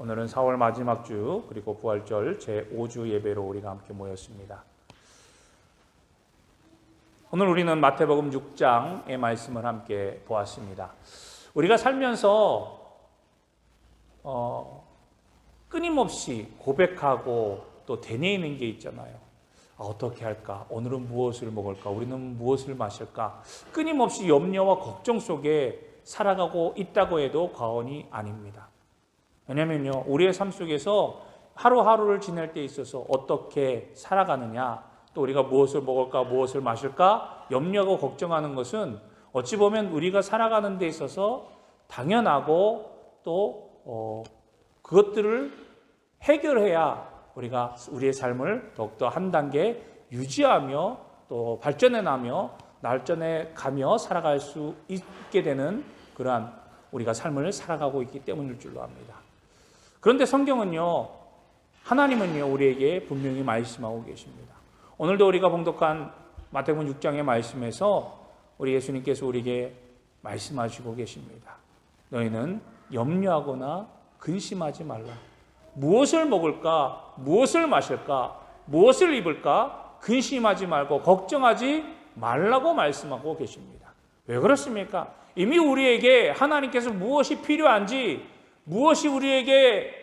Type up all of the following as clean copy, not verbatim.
오늘은 4월 마지막 주 그리고 부활절 제5주 예배로 우리가 함께 모였습니다. 오늘 우리는 마태복음 6장의 말씀을 함께 보았습니다. 우리가 살면서 끊임없이 고백하고 또 되뇌이는 게 있잖아요. 어떻게 할까? 오늘은 무엇을 먹을까? 우리는 무엇을 마실까? 끊임없이 염려와 걱정 속에 살아가고 있다고 해도 과언이 아닙니다. 왜냐면요, 우리의 삶 속에서 하루하루를 지낼 때 있어서 어떻게 살아가느냐, 또 우리가 무엇을 먹을까, 무엇을 마실까 염려하고 걱정하는 것은 어찌 보면 우리가 살아가는 데 있어서 당연하고 또 그것들을 해결해야 우리가 우리의 삶을 더욱더 한 단계 유지하며 또 발전해 가며 살아갈 수 있게 되는 그러한 우리가 삶을 살아가고 있기 때문일 줄로 압니다. 그런데 성경은요, 하나님은요, 우리에게 분명히 말씀하고 계십니다. 오늘도 우리가 봉독한 마태복음 6장의 말씀에서 우리 예수님께서 우리에게 말씀하시고 계십니다. 너희는 염려하거나 근심하지 말라. 무엇을 먹을까? 무엇을 마실까? 무엇을 입을까? 근심하지 말고 걱정하지 말라고 말씀하고 계십니다. 왜 그렇습니까? 이미 우리에게 하나님께서 무엇이 필요한지, 무엇이 우리에게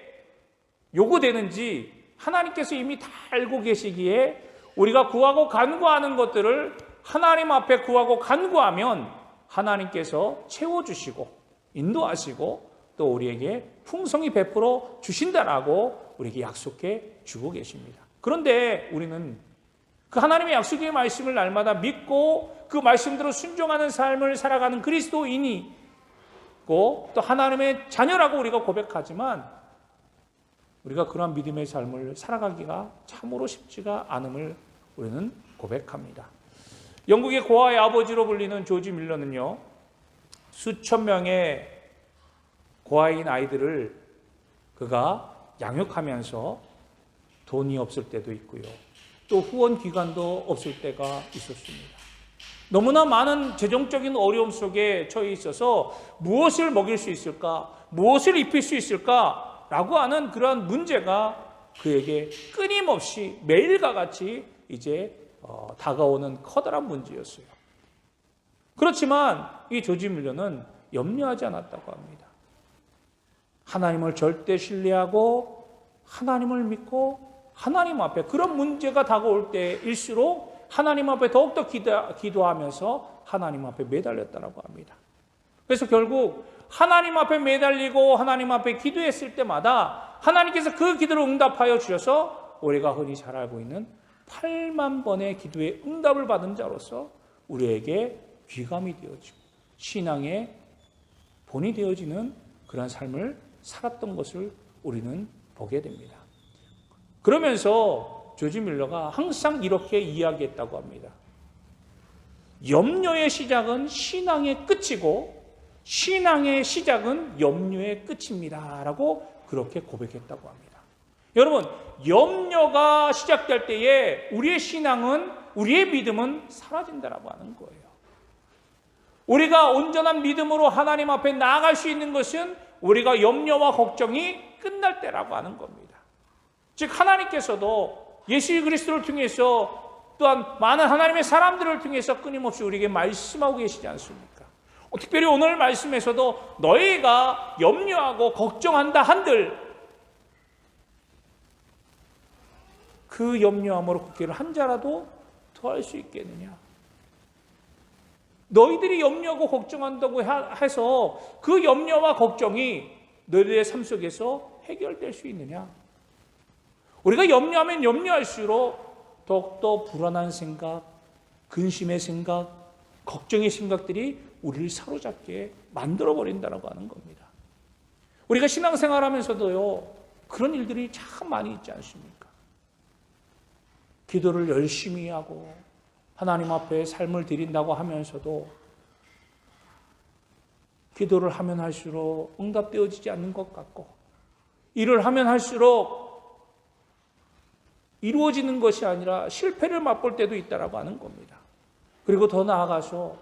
요구되는지 하나님께서 이미 다 알고 계시기에 우리가 구하고 간구하는 것들을 하나님 앞에 구하고 간구하면 하나님께서 채워주시고 인도하시고 또 우리에게 풍성히 베풀어 주신다라고 우리에게 약속해 주고 계십니다. 그런데 우리는 그 하나님의 약속의 말씀을 날마다 믿고 그 말씀대로 순종하는 삶을 살아가는 그리스도인이 또 하나님의 자녀라고 우리가 고백하지만 우리가 그러한 믿음의 삶을 살아가기가 참으로 쉽지가 않음을 우리는 고백합니다. 영국의 고아의 아버지로 불리는 조지 밀러는요, 수천 명의 고아인 아이들을 그가 양육하면서 돈이 없을 때도 있고요, 또 후원 기관도 없을 때가 있었습니다. 너무나 많은 재정적인 어려움 속에 처해 있어서 무엇을 먹일 수 있을까? 무엇을 입힐 수 있을까? 라고 하는 그러한 문제가 그에게 끊임없이 매일과 같이 이제 다가오는 커다란 문제였어요. 그렇지만 이 조지 밀러는 염려하지 않았다고 합니다. 하나님을 절대 신뢰하고 하나님을 믿고 하나님 앞에 그런 문제가 다가올 때일수록 하나님 앞에 더욱더 기도하면서 하나님 앞에 매달렸다고 합니다. 그래서 결국 하나님 앞에 매달리고 하나님 앞에 기도했을 때마다 하나님께서 그 기도를 응답하여 주셔서 우리가 흔히 잘 알고 있는 8만 번의 기도의 응답을 받은 자로서 우리에게 귀감이 되어지고 신앙의 본이 되어지는 그런 삶을 살았던 것을 우리는 보게 됩니다. 그러면서 조지 밀러가 항상 이렇게 이야기했다고 합니다. 염려의 시작은 신앙의 끝이고 신앙의 시작은 염려의 끝입니다 라고 그렇게 고백했다고 합니다. 여러분, 염려가 시작될 때에 우리의 신앙은, 우리의 믿음은 사라진다라고 하는 거예요. 우리가 온전한 믿음으로 하나님 앞에 나아갈 수 있는 것은 우리가 염려와 걱정이 끝날 때라고 하는 겁니다. 즉 하나님께서도 예수 그리스도를 통해서 또한 많은 하나님의 사람들을 통해서 끊임없이 우리에게 말씀하고 계시지 않습니까? 특별히 오늘 말씀에서도 너희가 염려하고 걱정한다 한들 그 염려함으로 국기를 한 자라도 더할 수 있겠느냐? 너희들이 염려하고 걱정한다고 해서 그 염려와 걱정이 너희들의 삶 속에서 해결될 수 있느냐? 우리가 염려하면 염려할수록 더욱더 불안한 생각, 근심의 생각, 걱정의 생각들이 우리를 사로잡게 만들어버린다고 하는 겁니다. 우리가 신앙생활하면서도요, 그런 일들이 참 많이 있지 않습니까? 기도를 열심히 하고 하나님 앞에 삶을 드린다고 하면서도 기도를 하면 할수록 응답되어지지 않는 것 같고 일을 하면 할수록 이루어지는 것이 아니라 실패를 맛볼 때도 있다라고 하는 겁니다. 그리고 더 나아가서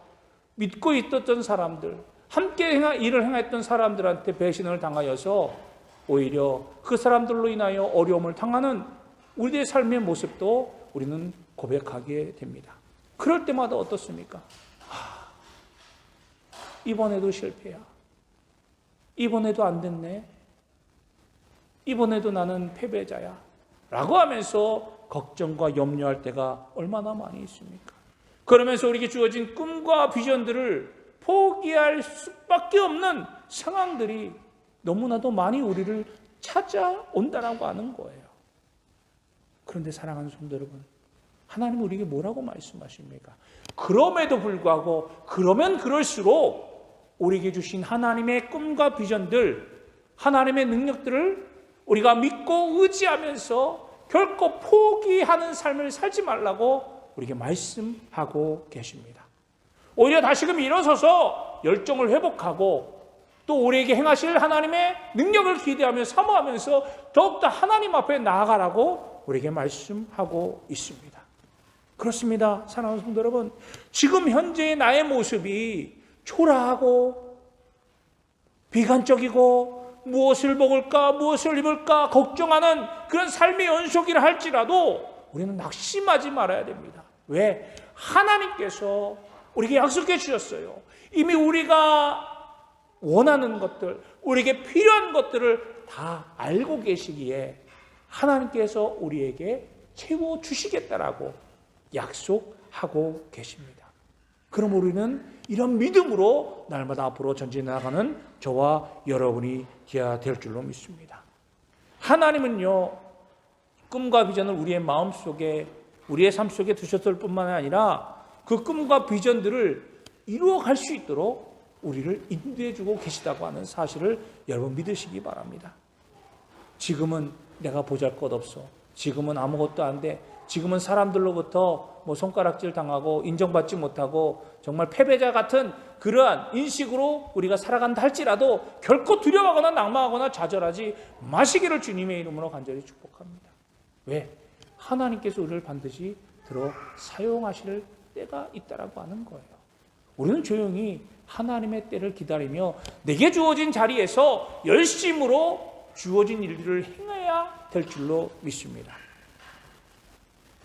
믿고 있었던 사람들, 함께 일을 행했던 사람들한테 배신을 당하여서 오히려 그 사람들로 인하여 어려움을 당하는 우리의 삶의 모습도 우리는 고백하게 됩니다. 그럴 때마다 어떻습니까? 이번에도 실패야. 이번에도 안 됐네. 이번에도 나는 패배자야. 라고 하면서 걱정과 염려할 때가 얼마나 많이 있습니까? 그러면서 우리에게 주어진 꿈과 비전들을 포기할 수밖에 없는 상황들이 너무나도 많이 우리를 찾아온다라고 하는 거예요. 그런데 사랑하는 성도 여러분, 하나님은 우리에게 뭐라고 말씀하십니까? 그럼에도 불구하고 그러면 그럴수록 우리에게 주신 하나님의 꿈과 비전들, 하나님의 능력들을 우리가 믿고 의지하면서 결코 포기하는 삶을 살지 말라고 우리에게 말씀하고 계십니다. 오히려 다시금 일어서서 열정을 회복하고 또 우리에게 행하실 하나님의 능력을 기대하며 사모하면서 더욱더 하나님 앞에 나아가라고 우리에게 말씀하고 있습니다. 그렇습니다. 사랑하는 성도 여러분, 지금 현재의 나의 모습이 초라하고 비관적이고 무엇을 먹을까 무엇을 입을까 걱정하는 그런 삶의 연속이라 할지라도 우리는 낙심하지 말아야 됩니다. 왜? 하나님께서 우리에게 약속해 주셨어요. 이미 우리가 원하는 것들, 우리에게 필요한 것들을 다 알고 계시기에 하나님께서 우리에게 채워주시겠다라고 약속하고 계십니다. 그럼 우리는 이런 믿음으로 날마다 앞으로 전진해 나가는 저와 여러분이 되어야 될 줄로 믿습니다. 하나님은요, 꿈과 비전을 우리의 마음속에, 우리의 삶 속에 두셨을 뿐만 아니라 그 꿈과 비전들을 이루어갈 수 있도록 우리를 인도해주고 계시다고 하는 사실을 여러분 믿으시기 바랍니다. 지금은 내가 보잘것없어. 지금은 아무것도 안 돼. 지금은 사람들로부터 손가락질 당하고 인정받지 못하고 정말 패배자 같은 그러한 인식으로 우리가 살아간다 할지라도 결코 두려워하거나 낙망하거나 좌절하지 마시기를 주님의 이름으로 간절히 축복합니다. 왜? 하나님께서 우리를 반드시 들어 사용하실 때가 있다라고 하는 거예요. 우리는 조용히 하나님의 때를 기다리며 내게 주어진 자리에서 열심으로 주어진 일들을 행해야 될 줄로 믿습니다.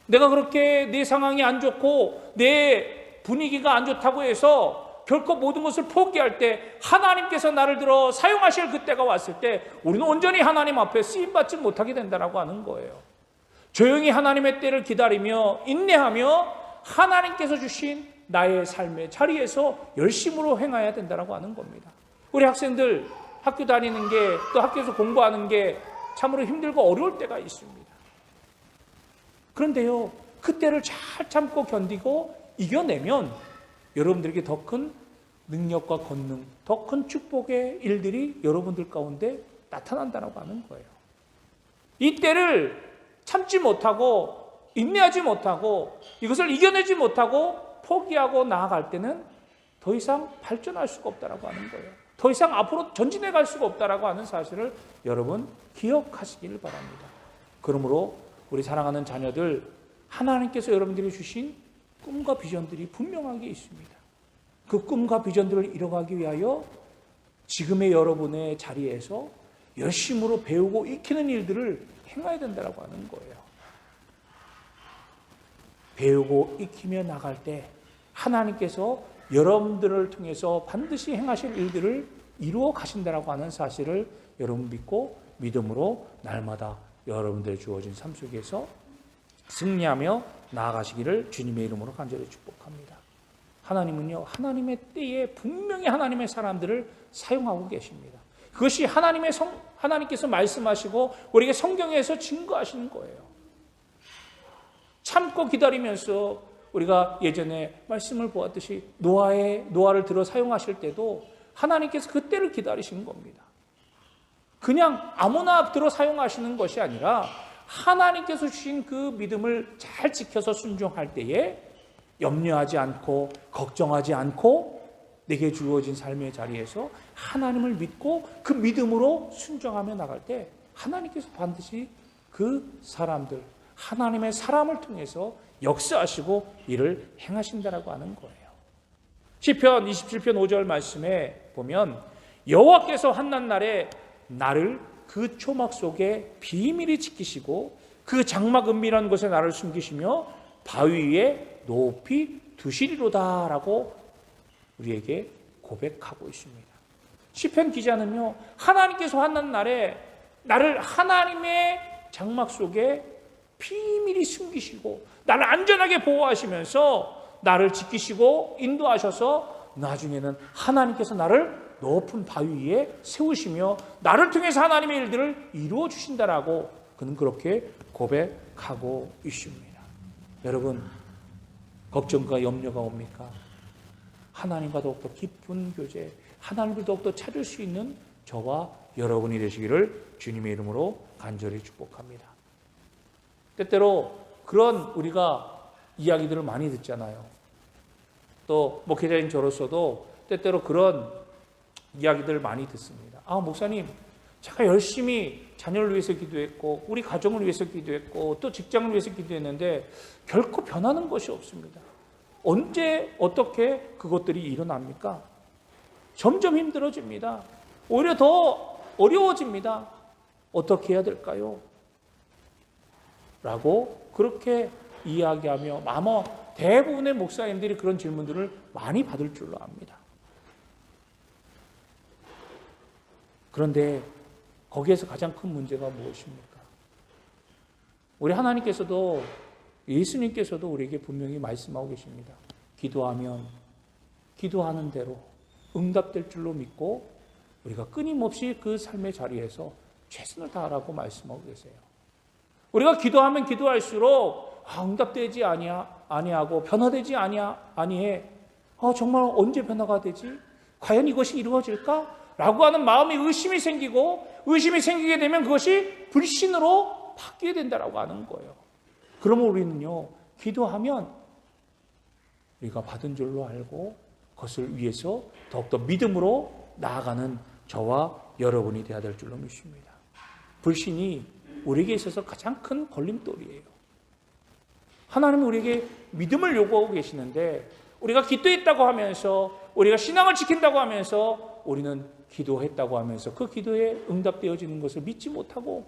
내가 그렇게 내 상황이 안 좋고 내 분위기가 안 좋다고 해서 결코 모든 것을 포기할 때 하나님께서 나를 들어 사용하실 그때가 왔을 때 우리는 온전히 하나님 앞에 쓰임받지 못하게 된다고 하는 거예요. 조용히 하나님의 때를 기다리며 인내하며 하나님께서 주신 나의 삶의 자리에서 열심으로 행해야 된다고 하는 겁니다. 우리 학생들 학교 다니는 게 또 학교에서 공부하는 게 참으로 힘들고 어려울 때가 있습니다. 그런데요, 그때를 잘 참고 견디고 이겨내면 여러분들에게 더 큰 능력과 권능, 더 큰 축복의 일들이 여러분들 가운데 나타난다고 하는 거예요. 이 때를 참지 못하고 인내하지 못하고 이것을 이겨내지 못하고 포기하고 나아갈 때는 더 이상 발전할 수가 없다고 하는 거예요. 더 이상 앞으로 전진해 갈 수가 없다고 하는 사실을 여러분 기억하시길 바랍니다. 그러므로 우리 사랑하는 자녀들, 하나님께서 여러분들이 주신 꿈과 비전들이 분명하게 있습니다. 그 꿈과 비전들을 이뤄가기 위하여 지금의 여러분의 자리에서 열심으로 배우고 익히는 일들을 행해야 된다고 하는 거예요. 배우고 익히며 나갈 때 하나님께서 여러분들을 통해서 반드시 행하실 일들을 이루어 가신다고 하는 사실을 여러분 믿고 믿음으로 날마다 여러분들의 주어진 삶 속에서 승리하며 나아가시기를 주님의 이름으로 간절히 축복합니다. 하나님은요, 하나님의 때에 분명히 하나님의 사람들을 사용하고 계십니다. 그것이 하나님께서 말씀하시고 우리에게 성경에서 증거하시는 거예요. 참고 기다리면서 우리가 예전에 말씀을 보았듯이 노아를 들어 사용하실 때도 하나님께서 그때를 기다리신 겁니다. 그냥 아무나 들어 사용하시는 것이 아니라 하나님께서 주신 그 믿음을 잘 지켜서 순종할 때에 염려하지 않고 걱정하지 않고 내게 주어진 삶의 자리에서 하나님을 믿고 그 믿음으로 순종하며 나갈 때 하나님께서 반드시 그 사람들, 하나님의 사람을 통해서 역사하시고 일을 행하신다라고 하는 거예요. 시편 27편 5절 말씀에 보면 여호와께서 한낱날에 나를 그 초막 속에 비밀히 지키시고 그 장막 은밀한 곳에 나를 숨기시며 바위 위에 높이 두시리로다라고 우리에게 고백하고 있습니다. 시편 기자는요, 하나님께서 환난 날에 나를 하나님의 장막 속에 비밀히 숨기시고 나를 안전하게 보호하시면서 나를 지키시고 인도하셔서 나중에는 하나님께서 나를 높은 바위 위에 세우시며 나를 통해서 하나님의 일들을 이루어 주신다라고 그는 그렇게 고백하고 있습니다. 여러분, 걱정과 염려가 옵니까? 하나님과 더욱더 깊은 교제, 하나님을 더욱더 찾을 수 있는 저와 여러분이 되시기를 주님의 이름으로 간절히 축복합니다. 때때로 그런 우리가 이야기들을 많이 듣잖아요. 또 목회자인 저로서도 때때로 그런 이야기들을 많이 듣습니다. 목사님, 제가 열심히 자녀를 위해서 기도했고 우리 가정을 위해서 기도했고 또 직장을 위해서 기도했는데 결코 변하는 것이 없습니다. 언제 어떻게 그것들이 일어납니까? 점점 힘들어집니다. 오히려 더 어려워집니다. 어떻게 해야 될까요? 라고 그렇게 이야기하며 아마 대부분의 목사님들이 그런 질문들을 많이 받을 줄로 압니다. 그런데 거기에서 가장 큰 문제가 무엇입니까? 우리 하나님께서도 예수님께서도 우리에게 분명히 말씀하고 계십니다. 기도하면 기도하는 대로 응답될 줄로 믿고 우리가 끊임없이 그 삶의 자리에서 최선을 다하라고 말씀하고 계세요. 우리가 기도하면 기도할수록 응답되지 아니하고 변화되지 아니해. 정말 언제 변화가 되지? 과연 이것이 이루어질까? 라고 하는 마음의 의심이 생기고 의심이 생기게 되면 그것이 불신으로 바뀌게 된다라고 하는 거예요. 그러면 우리는요, 기도하면 우리가 받은 줄로 알고 그것을 위해서 더욱더 믿음으로 나아가는 저와 여러분이 되어야 될 줄로 믿습니다. 불신이 우리에게 있어서 가장 큰 걸림돌이에요. 하나님은 우리에게 믿음을 요구하고 계시는데 우리가 기도했다고 하면서 우리가 신앙을 지킨다고 하면서 우리는 기도했다고 하면서 그 기도에 응답되어지는 것을 믿지 못하고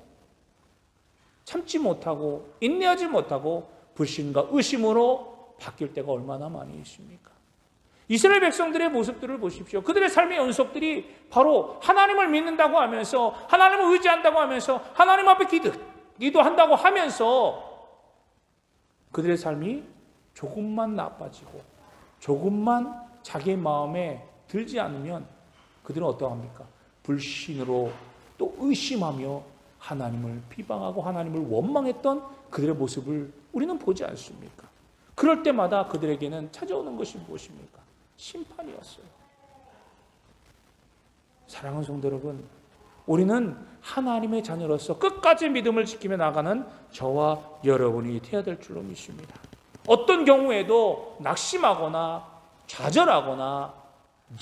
참지 못하고 인내하지 못하고 불신과 의심으로 바뀔 때가 얼마나 많이 있습니까? 이스라엘 백성들의 모습들을 보십시오. 그들의 삶의 연속들이 바로 하나님을 믿는다고 하면서 하나님을 의지한다고 하면서 하나님 앞에 기도한다고 하면서 그들의 삶이 조금만 나빠지고 조금만 자기의 마음에 들지 않으면 그들은 어떠합니까? 불신으로 또 의심하며 하나님을 비방하고 하나님을 원망했던 그들의 모습을 우리는 보지 않습니까? 그럴 때마다 그들에게는 찾아오는 것이 무엇입니까? 심판이었어요. 사랑하는 성도 여러분, 우리는 하나님의 자녀로서 끝까지 믿음을 지키며 나가는 저와 여러분이 되어야 될 줄로 믿습니다. 어떤 경우에도 낙심하거나 좌절하거나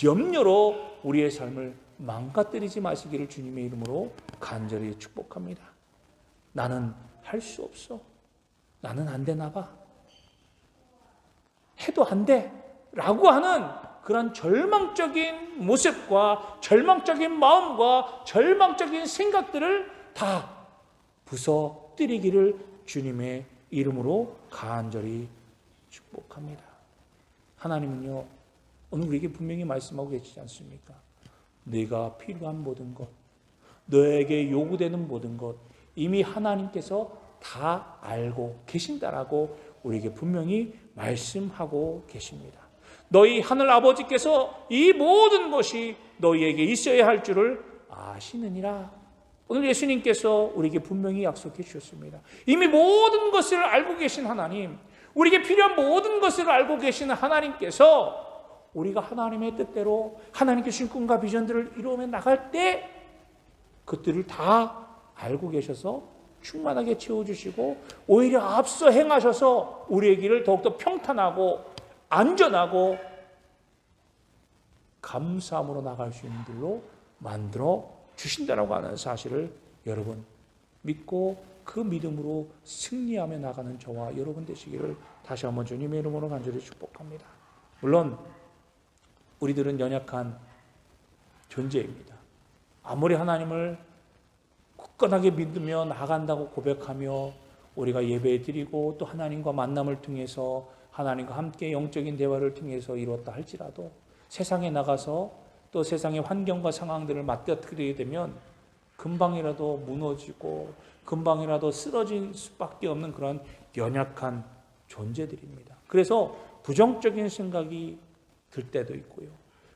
염려로 우리의 삶을 망가뜨리지 마시기를 주님의 이름으로 간절히 축복합니다. 나는 할 수 없어. 나는 안 되나 봐. 해도 안 돼. 라고 하는 그런 절망적인 모습과 절망적인 마음과 절망적인 생각들을 다 부서뜨리기를 주님의 이름으로 간절히 축복합니다. 하나님은요, 오늘 우리에게 분명히 말씀하고 계시지 않습니까? 네가 필요한 모든 것, 너에게 요구되는 모든 것 이미 하나님께서 다 알고 계신다라고 우리에게 분명히 말씀하고 계십니다. 너희 하늘 아버지께서 이 모든 것이 너희에게 있어야 할 줄을 아시느니라. 오늘 예수님께서 우리에게 분명히 약속해 주셨습니다. 이미 모든 것을 알고 계신 하나님, 우리에게 필요한 모든 것을 알고 계시는 하나님께서 우리가 하나님의 뜻대로 하나님께 주신 꿈과 비전들을 이루어 나갈 때 그들을 다 알고 계셔서 충만하게 채워주시고 오히려 앞서 행하셔서 우리의 길을 더욱더 평탄하고 안전하고 감사함으로 나갈 수 있는 길로 만들어 주신다라고 하는 사실을 여러분 믿고 그 믿음으로 승리하며 나가는 저와 여러분 되시기를 다시 한번 주님의 이름으로 간절히 축복합니다. 물론 우리들은 연약한 존재입니다. 아무리 하나님을 굳건하게 믿으며 나간다고 고백하며 우리가 예배드리고 또 하나님과 만남을 통해서 하나님과 함께 영적인 대화를 통해서 이루었다 할지라도 세상에 나가서 또 세상의 환경과 상황들을 맞닥뜨리게 되면 금방이라도 무너지고 금방이라도 쓰러질 수밖에 없는 그런 연약한 존재들입니다. 그래서 부정적인 생각이 들 때도 있고요.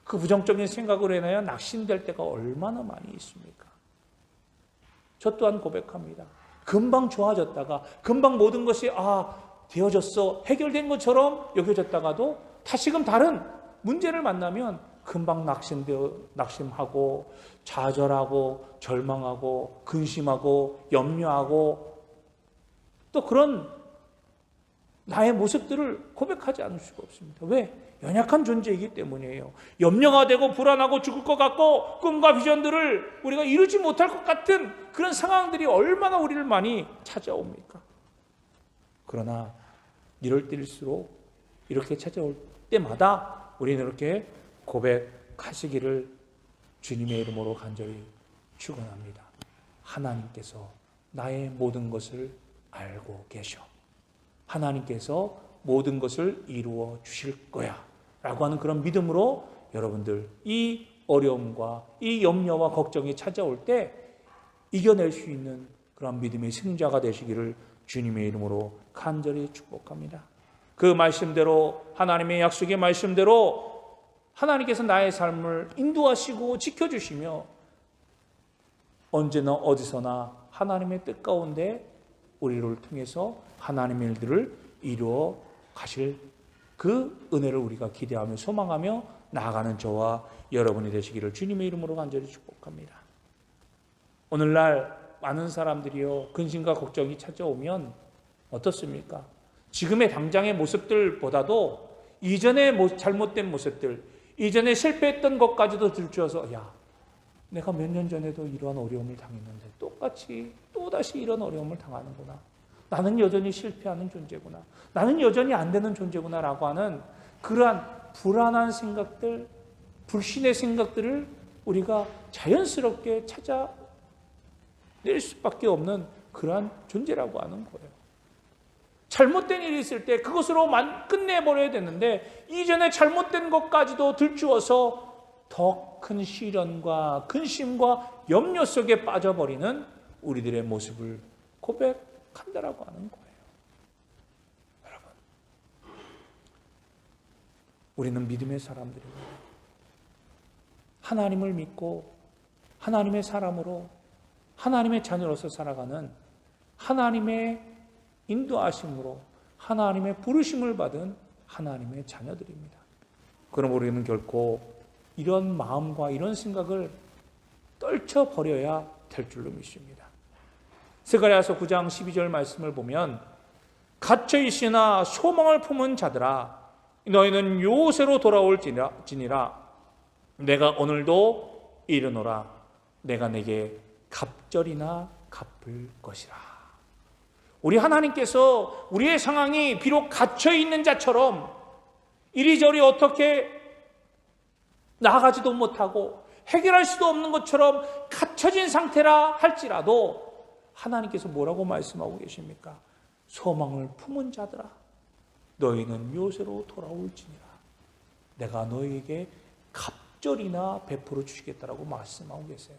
그 부정적인 생각으로 인하여 낙심될 때가 얼마나 많이 있습니까? 저 또한 고백합니다. 금방 좋아졌다가 금방 모든 것이 되어졌어, 해결된 것처럼 여겨졌다가도 다시금 다른 문제를 만나면 금방 낙심하고 좌절하고 절망하고 근심하고 염려하고 또 그런 나의 모습들을 고백하지 않을 수가 없습니다. 왜? 연약한 존재이기 때문이에요. 염려가 되고 불안하고 죽을 것 같고 꿈과 비전들을 우리가 이루지 못할 것 같은 그런 상황들이 얼마나 우리를 많이 찾아옵니까? 그러나 이럴 때일수록 이렇게 찾아올 때마다 우리는 이렇게 고백하시기를 주님의 이름으로 간절히 축원합니다. 하나님께서 나의 모든 것을 알고 계셔. 하나님께서 모든 것을 이루어 주실 거야 라고 하는 그런 믿음으로 여러분들 이 어려움과 이 염려와 걱정이 찾아올 때 이겨낼 수 있는 그런 믿음의 승자가 되시기를 주님의 이름으로 간절히 축복합니다. 그 말씀대로 하나님의 약속의 말씀대로 하나님께서 나의 삶을 인도하시고 지켜주시며 언제나 어디서나 하나님의 뜻 가운데 우리를 통해서 하나님의 일들을 이루어 가실 그 은혜를 우리가 기대하며 소망하며 나아가는 저와 여러분이 되시기를 주님의 이름으로 간절히 축복합니다. 오늘날 많은 사람들이요 근심과 걱정이 찾아오면 어떻습니까? 지금의 당장의 모습들보다도 이전의 잘못된 모습들, 이전에 실패했던 것까지도 들추어서 내가 몇 년 전에도 이러한 어려움을 당했는데 똑같이 또다시 이런 어려움을 당하는구나. 나는 여전히 실패하는 존재구나. 나는 여전히 안 되는 존재구나 라고 하는 그러한 불안한 생각들, 불신의 생각들을 우리가 자연스럽게 찾아낼 수밖에 없는 그러한 존재라고 하는 거예요. 잘못된 일이 있을 때 그것으로 끝내버려야 되는데 이전에 잘못된 것까지도 들추어서 더 큰 시련과 근심과 염려 속에 빠져버리는 우리들의 모습을 고백한다라고 하는 거예요. 여러분, 우리는 믿음의 사람들입니다. 하나님을 믿고 하나님의 사람으로 하나님의 자녀로서 살아가는 하나님의 인도하심으로 하나님의 부르심을 받은 하나님의 자녀들입니다. 그럼 우리는 결코 이런 마음과 이런 생각을 떨쳐버려야 될 줄로 믿습니다. 스가랴서 9장 12절 말씀을 보면 갇혀 있으나 소망을 품은 자들아 너희는 요새로 돌아올지니라 내가 오늘도 이르노라 내가 내게 갑절이나 갚을 것이라. 우리 하나님께서 우리의 상황이 비록 갇혀 있는 자처럼 이리저리 어떻게 나아가지도 못하고 해결할 수도 없는 것처럼 갇혀진 상태라 할지라도 하나님께서 뭐라고 말씀하고 계십니까? 소망을 품은 자들아 너희는 요새로 돌아올지니라 내가 너희에게 갑절이나 베풀어 주시겠다라고 말씀하고 계세요.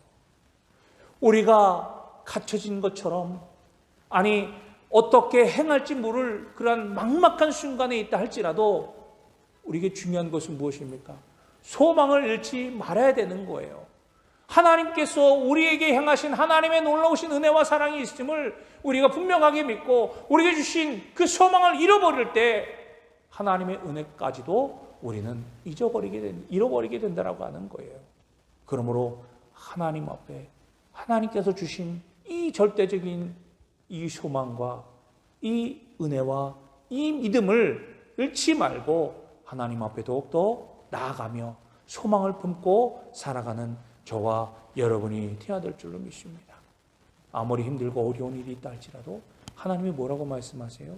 우리가 갇혀진 것처럼 어떻게 행할지 모를 그런 막막한 순간에 있다 할지라도 우리에게 중요한 것은 무엇입니까? 소망을 잃지 말아야 되는 거예요. 하나님께서 우리에게 행하신 하나님의 놀라우신 은혜와 사랑이 있음을 우리가 분명하게 믿고 우리에게 주신 그 소망을 잃어버릴 때 하나님의 은혜까지도 우리는 잃어버리게 된다라고 하는 거예요. 그러므로 하나님 앞에 하나님께서 주신 이 절대적인 이 소망과 이 은혜와 이 믿음을 잃지 말고 하나님 앞에 더욱더 나아가며 소망을 품고 살아가는 저와 여러분이 되어야 될 줄로 믿습니다. 아무리 힘들고 어려운 일이 있다 할지라도 하나님이 뭐라고 말씀하세요?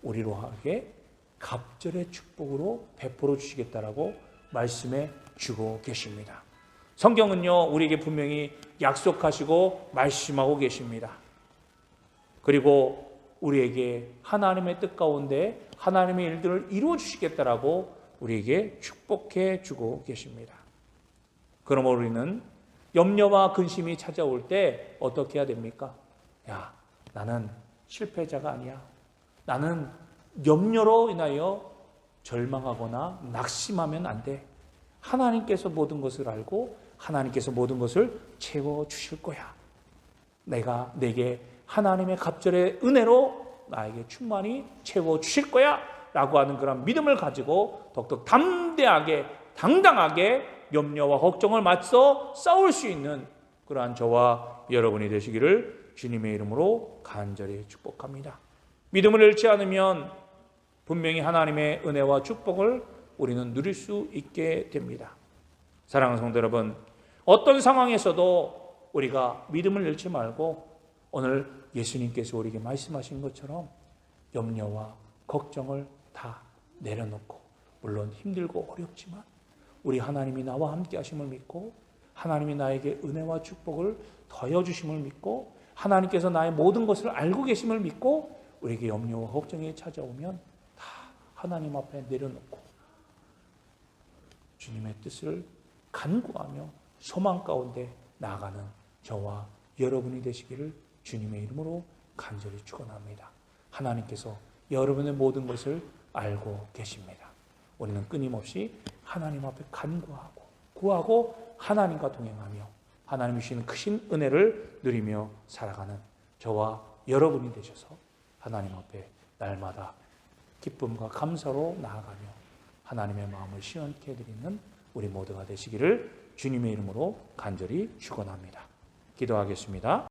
우리로 하게 갑절의 축복으로 베풀어 주시겠다라고 말씀해 주고 계십니다. 성경은요, 우리에게 분명히 약속하시고 말씀하고 계십니다. 그리고 우리에게 하나님의 뜻 가운데 하나님의 일들을 이루어 주시겠다라고 우리에게 축복해 주고 계십니다. 그러므로 우리는 염려와 근심이 찾아올 때 어떻게 해야 됩니까? 야, 나는 실패자가 아니야. 나는 염려로 인하여 절망하거나 낙심하면 안 돼. 하나님께서 모든 것을 알고 하나님께서 모든 것을 채워주실 거야. 내게 하나님의 갑절의 은혜로 나에게 충만히 채워주실 거야 라고 하는 그런 믿음을 가지고 더욱더 담대하게 당당하게 염려와 걱정을 맞서 싸울 수 있는 그러한 저와 여러분이 되시기를 주님의 이름으로 간절히 축복합니다. 믿음을 잃지 않으면 분명히 하나님의 은혜와 축복을 우리는 누릴 수 있게 됩니다. 사랑하는 성도 여러분, 어떤 상황에서도 우리가 믿음을 잃지 말고 오늘 예수님께서 우리에게 말씀하신 것처럼 염려와 걱정을 다 내려놓고, 물론 힘들고 어렵지만 우리 하나님이 나와 함께 하심을 믿고 하나님이 나에게 은혜와 축복을 더해 주심을 믿고 하나님께서 나의 모든 것을 알고 계심을 믿고 우리에게 염려와 걱정이 찾아오면 다 하나님 앞에 내려놓고 주님의 뜻을 간구하며 소망 가운데 나아가는 저와 여러분이 되시기를 주님의 이름으로 간절히 축원합니다. 하나님께서 여러분의 모든 것을 알고 계십니다. 우리는 끊임없이 하나님 앞에 간구하고 구하고 하나님과 동행하며 하나님이 주시는 크신 은혜를 누리며 살아가는 저와 여러분이 되셔서 하나님 앞에 날마다 기쁨과 감사로 나아가며 하나님의 마음을 시원케 해드리는 우리 모두가 되시기를 주님의 이름으로 간절히 축원합니다. 기도하겠습니다.